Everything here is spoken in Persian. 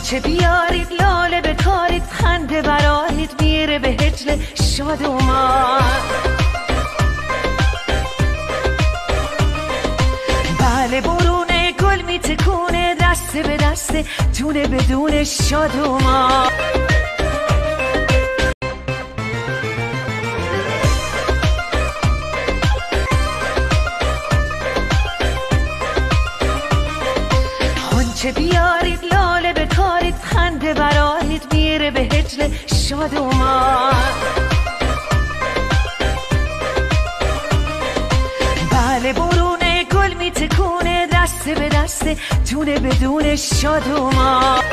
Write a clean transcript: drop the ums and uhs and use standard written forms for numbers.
غنچه بیارید لاله بکارید، خنده برارید میره به هجل شادومان. بله برونه گل میتکونه، دسته به دسته دونه بدون شادومان. غنچه بیارید لاله بکارید، خنده برارید میره به هجل شادومان. بله برونه گل میتکونه، دسته به دسته دونه بدون شادومان.